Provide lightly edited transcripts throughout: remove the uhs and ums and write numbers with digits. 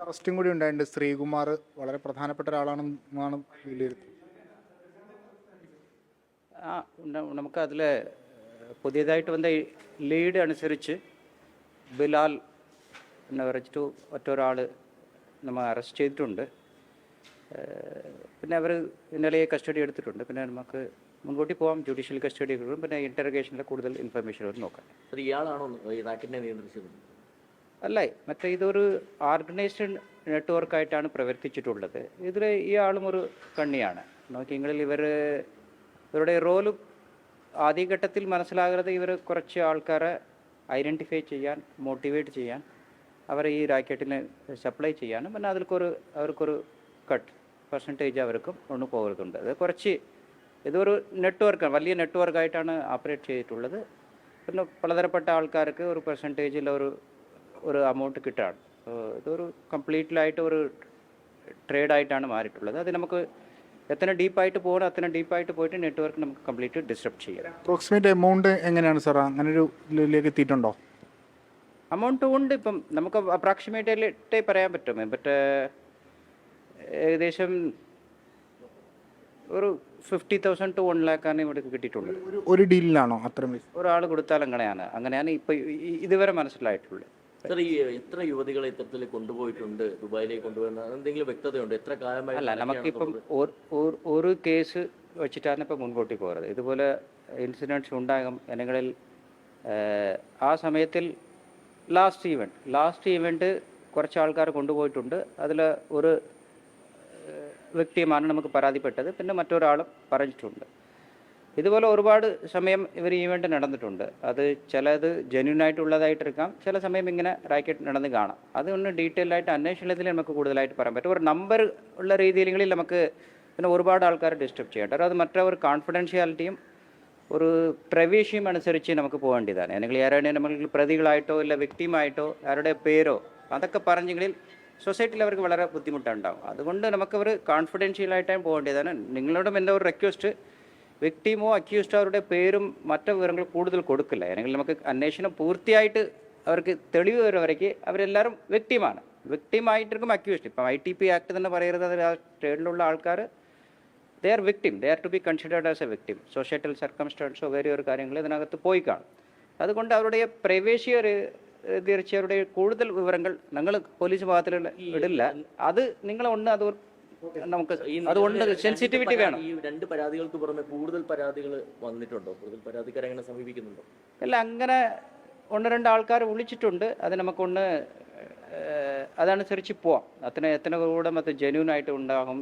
അറസ്റ്റും കൂടി ഉണ്ടായിട്ടുണ്ട്. ശ്രീകുമാർ വളരെ പ്രധാനപ്പെട്ട ഒരാളാണെന്നാണ് വിലയിരുത്തുന്നത്. നമുക്ക് അതിൽ പുതിയതായിട്ട് വന്ന ലീഡ് അനുസരിച്ച് ബിലാൽ എന്ന് പറഞ്ഞിട്ട് ഒറ്റൊരാൾ നമ്മൾ അറസ്റ്റ് ചെയ്തിട്ടുണ്ട്. പിന്നെ അവർ ഇന്നലെ കസ്റ്റഡി എടുത്തിട്ടുണ്ട്. പിന്നെ നമുക്ക് മുൻകൂട്ടി പോകാം, ജുഡീഷ്യൽ കസ്റ്റഡി എടുക്കും. പിന്നെ ഇൻ്റർഗേഷനിലെ കൂടുതൽ ഇൻഫർമേഷൻ നോക്കാം. അത് ഇയാളാണോ ഈ റാക്കറ്റിനെ നിയന്ത്രിച്ചത്? അല്ല, മറ്റേ ഇതൊരു ഓർഗനൈസ്ഡ് നെറ്റ്വർക്കായിട്ടാണ് പ്രവർത്തിച്ചിട്ടുള്ളത്. ഇതിൽ ഈ ആളും ഒരു കണ്ണിയാണ്. നോക്കിയെങ്കിൽ ഇവരുടെ റോല് ആദ്യഘട്ടത്തിൽ മനസ്സിലാകാതെ ഇവർ കുറച്ച് ആൾക്കാരെ ഐഡൻറ്റിഫൈ ചെയ്യാൻ, മോട്ടിവേറ്റ് ചെയ്യാൻ, അവരെ ഈ റാക്കറ്റിന് സപ്ലൈ ചെയ്യാനും, പിന്നെ അവർക്കൊരു കട്ട് പെർസെൻറ്റേജ് അവർക്കും ഒന്ന് പോകുന്നുണ്ട്. അത് ഇതൊരു നെറ്റ്വർക്കാണ്, വലിയ നെറ്റ്വർക്കായിട്ടാണ് ഓപ്പറേറ്റ് ചെയ്തിട്ടുള്ളത്. പിന്നെ പലതരപ്പെട്ട ആൾക്കാർക്ക് ഒരു പെർസെൻറ്റേജിൽ ഒരു എമൗണ്ട് കിട്ടുകയാണ്. ഇതൊരു കംപ്ലീറ്റ്ലായിട്ട് ഒരു ട്രേഡായിട്ടാണ് മാറിയിട്ടുള്ളത്. അത് നമുക്ക് എത്ര ഡീപ്പായിട്ട് പോകണം അത്ര ഡീപ്പായിട്ട് പോയിട്ട് നെറ്റ്വർക്ക് നമുക്ക് കംപ്ലീറ്റ് ഡിസ്ട്രപ്റ്റ് ചെയ്യാം. അപ്രോക്സിമേറ്റ് എമൗണ്ട് എങ്ങനെയാണ് സാർ? അങ്ങനെ ഒരു ഇതിലേക്ക് എത്തിയിട്ടുണ്ടോ? എമൗണ്ട് ഉണ്ട്. ഇപ്പം നമുക്ക് അപ്രോക്സിമേറ്റായിട്ടേ പറയാൻ പറ്റും. ബട്ട് ഏകദേശം ഒരു 50,000 to 1 lakh ഇവിടെ കിട്ടിയിട്ടുള്ളത്. ഒരു ഡീലിലാണോ അത്രയും? ഒരാൾ കൊടുത്താൽ അങ്ങനെയാണ് ഇപ്പം ഇതുവരെ മനസ്സിലായിട്ടുള്ളത്. സർ, ഈ എത്ര യുവതികളെ ഇത്തരത്തിൽ കൊണ്ടുപോയിട്ടുണ്ട്, ദുബായിലേക്ക് കൊണ്ടുപോകുന്ന എന്തെങ്കിലും വ്യക്തതയുണ്ട്? എത്ര കാലമായി? അല്ല, നമുക്കിപ്പം ഒരു കേസ് വെച്ചിട്ടാണ് ഇപ്പം മുൻപോട്ട് പോകുന്നത്. ഇതുപോലെ ഇൻസിഡൻറ്റ്സ് ഉണ്ടാകും ജനങ്ങളിൽ. ആ സമയത്തിൽ ലാസ്റ്റ് ഈവൻറ്റ് കുറച്ച് ആൾക്കാർ കൊണ്ടുപോയിട്ടുണ്ട്. അതിൽ ഒരു വ്യക്തിയുമാണ് നമുക്ക് പരാതിപ്പെട്ടത്. പിന്നെ മറ്റൊരാളും പറഞ്ഞിട്ടുണ്ട്. ഇതുപോലെ ഒരുപാട് സമയം ഇവർ ഈവൻറ്റ് നടന്നിട്ടുണ്ട്. അത് ചിലത് ജെന്യൂനായിട്ടുള്ളതായിട്ടിരിക്കാം, ചില സമയം ഇങ്ങനെ റാക്കറ്റ് നടന്ന് കാണാം. അതൊന്ന് ഡീറ്റെയിൽ ആയിട്ട് അന്വേഷണത്തിൽ നമുക്ക് കൂടുതലായിട്ട് പറയാൻ പറ്റും. ഒരു നമ്പർ ഉള്ള രീതിയിലെങ്കിൽ നമുക്ക് പിന്നെ ഒരുപാട് ആൾക്കാർ ഡിസ്റ്റർബ് ചെയ്യേണ്ട. അത് മറ്റൊരു കോൺഫിഡൻഷ്യാലിറ്റിയും ഒരു പ്രവേശിയും അനുസരിച്ച് നമുക്ക് പോകേണ്ടതാണ്. അല്ലെങ്കിൽ ആരുടെ നമ്മൾ പ്രതികളായിട്ടോ ഇല്ല വ്യക്തിയുമായിട്ടോ ആരുടെ പേരോ അതൊക്കെ പറഞ്ഞെങ്കിൽ സൊസൈറ്റിയിൽ അവർക്ക് വളരെ ബുദ്ധിമുട്ടുണ്ടാകും. അതുകൊണ്ട് നമുക്കവർ കോൺഫിഡൻഷ്യലായിട്ടാണ് പോകേണ്ടതാണ്. നിങ്ങളോടും എൻ്റെ ഒരു റിക്വസ്റ്റ്, വ്യക്തിമോ അക്യൂസ്ഡോ അവരുടെ പേരും മറ്റു വിവരങ്ങൾ കൂടുതൽ കൊടുക്കില്ല. അല്ലെങ്കിൽ നമുക്ക് അന്വേഷണം പൂർത്തിയായിട്ട് അവർക്ക് തെളിവ് വരുന്നവരേക്ക് അവരെല്ലാവരും വ്യക്തിമായിട്ടിരിക്കും അക്യൂസ്ഡ്. ഇപ്പം ITP ആക്ട് തന്നെ പറയുന്നത് അതിൽ ആ ട്രേഡിലുള്ള ആൾക്കാർ they are to be considered as a victim. Societal സർക്കംസ്റ്റാൻസോ വേറെ ഒരു കാര്യങ്ങൾ ഇതിനകത്ത് പോയി കാണും. അതുകൊണ്ട് അവരുടെ പ്രവേശിയ തീർച്ചയായും കൂടുതൽ വിവരങ്ങൾ ഞങ്ങൾ പോലീസ് ഭാഗത്തിൽ ഇടില്ല. അത് നിങ്ങളൊന്ന് അത് നമുക്ക് അതുകൊണ്ട് സെൻസിറ്റിവിറ്റി വേണം. ഈ 2 പരാതികൾക്ക് പുറമെ കൂടുതൽ പരാതികൾ വന്നിട്ടുണ്ടോ? കൂടുതൽ പരാതിക്കാരെ എങ്ങനെ സമീപിക്കുന്നുണ്ടോ? അല്ല, അങ്ങനെ 1-2 ആൾക്കാർ വിളിച്ചിട്ടുണ്ട്. അത് നമുക്കൊന്ന് അതനുസരിച്ച് പോവാം. എത്ര കൂടെ മറ്റേ ജെന്യൂനായിട്ട് ഉണ്ടാകും,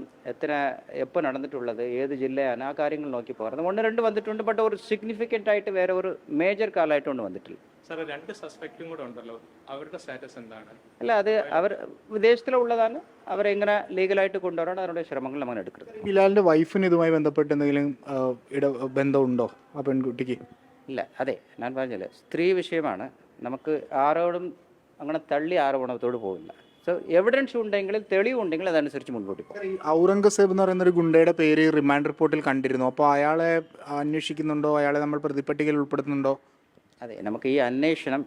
എപ്പോൾ നടന്നിട്ടുള്ളത്, ഏത് ജില്ലയാണ്, ആ കാര്യങ്ങൾ നോക്കി പോകാം. 1-2 വന്നിട്ടുണ്ട്. ബട്ട് ഒരു സിഗ്നിഫിക്കൻ്റ് ആയിട്ട് വേറെ ഒരു മേജർ കാലമായിട്ടൊന്നും വന്നിട്ടില്ല. സാർ, 2 സസ്പെക്റ്റും കൂടെ ഉണ്ടല്ലോ, അവരുടെ സ്റ്റാറ്റസ് എന്താണ്? അല്ല, അത് അവർ വിദേശത്തിലുള്ളതാണ്. അവരെ എങ്ങനെ ലീഗലായിട്ട് കൊണ്ടുവരാൻ അവരുടെ ശ്രമങ്ങൾ നമ്മൾ എടുക്കുന്നത്. ബിലാലിന്റെ വൈഫിന് ഇതുമായി ബന്ധപ്പെട്ട് എന്തെങ്കിലും ബന്ധമുണ്ടോ ആ പെൺകുട്ടിക്ക്? ഇല്ല, അതെ ഞാൻ പറഞ്ഞില്ലേ, സ്ത്രീ വിഷയമാണ്. നമുക്ക് ആരോടും അങ്ങനെ തള്ളി ആരോപണത്തോട് പോകില്ല. സോ എവിഡൻസ് ഉണ്ടെങ്കിൽ, തെളിവുണ്ടെങ്കിൽ അതനുസരിച്ച് മുൻപോട്ട് പോകും. ഈ ഔറംഗസേബ് എന്ന് പറയുന്ന ഒരു ഗുണ്ടയുടെ പേര് റിമാൻഡ് റിപ്പോർട്ടിൽ കണ്ടിരുന്നു. അപ്പോൾ അയാളെ അന്വേഷിക്കുന്നുണ്ടോ? അയാളെ നമ്മൾ പ്രതിപട്ടികയിൽ ഉൾപ്പെടുത്തുന്നുണ്ടോ? അതെ, നമുക്ക് ഈ അന്വേഷണം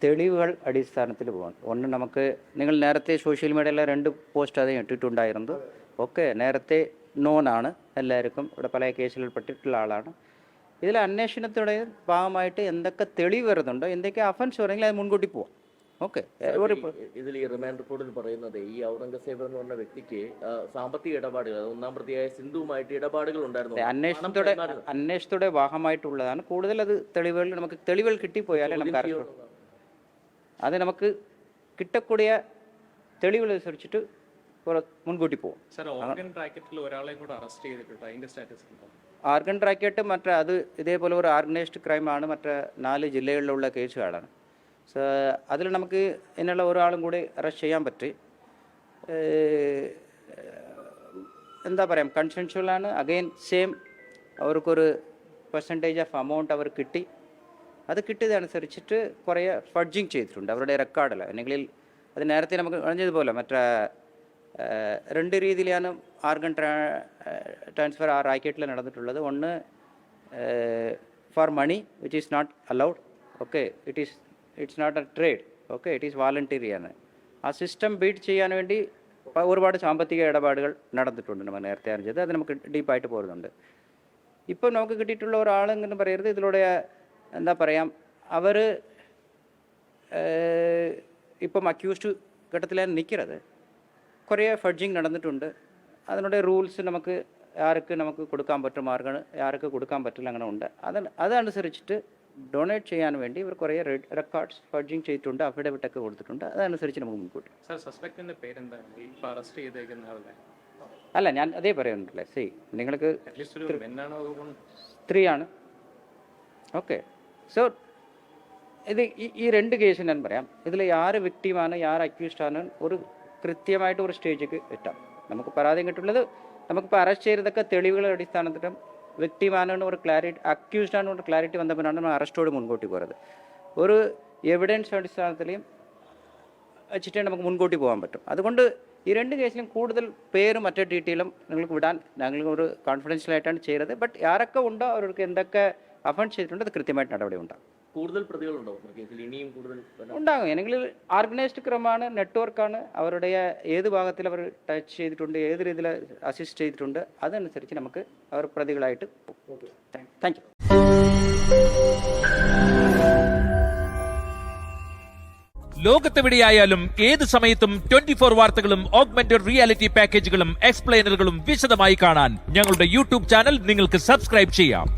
തെളിവുകൾ അടിസ്ഥാനത്തിൽ പോകണം. ഒന്ന്, നമുക്ക് നിങ്ങൾ നേരത്തെ സോഷ്യൽ മീഡിയയിലെ 2 പോസ്റ്റ് അത് ഇട്ടിട്ടുണ്ടായിരുന്നു. ഒക്കെ നേരത്തെ നോണാണ് എല്ലാവർക്കും, ഇവിടെ പല കേസുകളിൽ പെട്ടിട്ടുള്ള ആളാണ്. ഇതിൽ അന്വേഷണത്തിൻ്റെ ഭാഗമായിട്ട് എന്തൊക്കെ തെളിവ് വരുന്നുണ്ടോ, എന്തൊക്കെ അഫൻസ് പറയുമെങ്കിൽ അത് മുൻകൂട്ടി പോവാം. ഓക്കെ. ഇതിൽ ഈ റിമാൻഡ് റിപ്പോർട്ടിൽ പറയുന്നത് ഈ ഔറംഗസേബ് എന്ന് പറഞ്ഞ വ്യക്തിക്ക് സാമ്പത്തിക ഇടപാടുകൾ, 1-ാം പ്രതിയായ സിന്ധുവുമായിട്ട് ഇടപാടുകൾ ഉണ്ടായിരുന്നു. അന്വേഷണത്തോടെ ഭാഗമായിട്ടുള്ളതാണ്. കൂടുതൽ അത് നമുക്ക് തെളിവുകൾ കിട്ടിപ്പോയാലേ നമുക്ക് അത് നമുക്ക് കിട്ടக்கூடிய തെളിവുകൾ അനുസരിച്ചിട്ട് മുൻകൂട്ടി പോകും. ഓർഗൻ റാക്കറ്റിൽ ഒരാളെ കൂടെ അറസ്റ്റ് ചെയ്തിട്ടുണ്ട്. അതിന്റെ സ്റ്റാറ്റസ് ഉണ്ടോ? ഓർഗൻ റാക്കറ്റ് അത് ഇതേപോലെ ഒരു ഓർഗനൈസ്ഡ് ക്രൈമാണ്. 4 ജില്ലകളിലുള്ള കേസുകളാണ്. സോ അതിൽ നമുക്ക് എന്നുള്ള ഒരാളും കൂടി അറസ്റ്റ് ചെയ്യാൻ പറ്റി. എന്താ പറയാം, കൺസെൻഷ്വലാണ്. അഗെയിൻ സെയിം അവർക്കൊരു പെർസെൻറ്റേജ് ഓഫ് എമൗണ്ട് അവർ കിട്ടി. അത് കിട്ടിയതനുസരിച്ചിട്ട് കുറേ ഫഡ്ജിങ് ചെയ്തിട്ടുണ്ട് അവരുടെ റെക്കോർഡിൽ. അല്ലെങ്കിൽ അത് നേരത്തെ നമുക്ക് പറഞ്ഞതുപോലെ 2 രീതിയിലാണ് ഓർഗൻ ട്രാൻസ്ഫർ ആ റാക്കറ്റിൽ നടന്നിട്ടുള്ളത്. ഒന്ന്, for money which is not allowed. Okay, it's not a trade. Okay, it is voluntary ആണ്. ആ സിസ്റ്റം ബീറ്റ് ചെയ്യാൻ വേണ്ടി ഒരുപാട് സാമ്പത്തിക ഇടപാടുകൾ നടന്നിട്ടുണ്ട് നമ്മൾ നേരത്തെ അറിഞ്ഞത്. അത് നമുക്ക് ഡീപ്പായിട്ട് പോകുന്നുണ്ട്. ഇപ്പോൾ നമുക്ക് കിട്ടിയിട്ടുള്ള ഒരാളെങ്ങനെ പറയരുത്, ഇതിലൂടെ എന്താ പറയാം, അവർ ഇപ്പം അക്യൂസ്ഡ് ഘട്ടത്തിലാണ് നിൽക്കുന്നത്. കുറേ ഫഡ്ജിങ് നടന്നിട്ടുണ്ട്. അതിനുള്ള റൂൾസ് നമുക്ക് ആർക്ക് നമുക്ക് കൊടുക്കാൻ പറ്റും, ആർക്ക് കൊടുക്കാൻ പറ്റില്ല, അങ്ങനെ ഉണ്ട്. അതനുസരിച്ചിട്ട് ഡൊണേറ്റ് ചെയ്യാൻ വേണ്ടി ഇവർ കുറേ റെക്കോർഡ്സ് ഫഡ്ജിങ് ചെയ്തിട്ടുണ്ട്, അഫിഡവിറ്റൊക്കെ കൊടുത്തിട്ടുണ്ട്. അതനുസരിച്ച് നമുക്ക് മുൻകൂട്ടി. സർ, സസ്പെക്ടിന്റെ പേരെന്താണ്? ഇപ്പോൾ അറസ്റ്റ് ചെയ്തേക്കുന്ന ആളുടെ അല്ല, ഞാൻ അതേ പറയുന്നുണ്ടല്ലേ. നിങ്ങൾക്ക് അറ്റ്ലീസ്റ്റ് ഒരു മെന്നാണോ സ്ത്രീയാണ്. ഓക്കെ, സോ ഇത് ഈ രണ്ട് കേസ് ഞാൻ പറയാം. ഇതിൽ ആര് വിക്ടിമാണ്, ആര് അക്യൂസ്ഡ് ആണ്, ഒരു കൃത്യമായിട്ട് ഒരു സ്റ്റേജിലേക്ക് എത്താം. നമുക്ക് പരാതി കിട്ടുള്ളത്, നമുക്കിപ്പോൾ അറസ്റ്റ് ചെയ്തതൊക്കെ തെളിവുകളുടെ അടിസ്ഥാനത്തിലും വ്യക്തിമാനാണ് ഒരു ക്ലാരിറ്റി, അക്യൂസ്ഡ് ആണ് ഒരു ക്ലാരിറ്റി വന്നപ്പോഴാണ് നമ്മൾ അറസ്റ്റോട് മുൻകൂട്ടി പോയത്. ഒരു എവിഡൻസ് അടിസ്ഥാനത്തിലും വെച്ചിട്ട് നമുക്ക് മുൻകൂട്ടി പോകാൻ പറ്റും. അതുകൊണ്ട് ഈ രണ്ട് കേസിലും കൂടുതൽ പേരും മറ്റേ ഡീറ്റെയിലും നിങ്ങൾക്ക് വിടാൻ ഞങ്ങൾ ഒരു കോൺഫിഡൻഷ്യലായിട്ടാണ് ചെയ്തത്. ബട്ട് ആരൊക്കെ ഉണ്ടോ, അവർക്ക് എന്തൊക്കെ അഫൻഡ് ചെയ്തിട്ടുണ്ടോ, അത് കൃത്യമായിട്ട് നടപടി ഉണ്ടാകും. കൂടുതൽ പ്രതികളുണ്ടോ കേസിൽ? ഇനിയും കൂടുതൽ ഉണ്ടാകും. അല്ലെങ്കിൽ ഓർഗനൈസ്ഡ് ക്രൈമാണ്, നെറ്റ്വർക്കാണ്. അവരുടെ ഏത് ഭാഗത്തിൽ അവർ ടച്ച് ചെയ്തിട്ടുണ്ട്, ഏത് രീതിയിൽ അസിസ്റ്റ് ചെയ്തിട്ടുണ്ട്, അതനുസരിച്ച് നമുക്ക് അവർ പ്രതികളായിട്ട് പോകും. Thank you. ലോകത്തെവിടെയായാലും ഏത് സമയത്തും 24 വാർത്തകളും ഓഗ്മെന്റഡ് റിയാലിറ്റി പാക്കേജുകളും എക്സ്പ്ലെയിനറുകളും വിശദമായി കാണാൻ ഞങ്ങളുടെ യൂട്യൂബ് ചാനൽ നിങ്ങൾക്ക് സബ്സ്ക്രൈബ് ചെയ്യാം.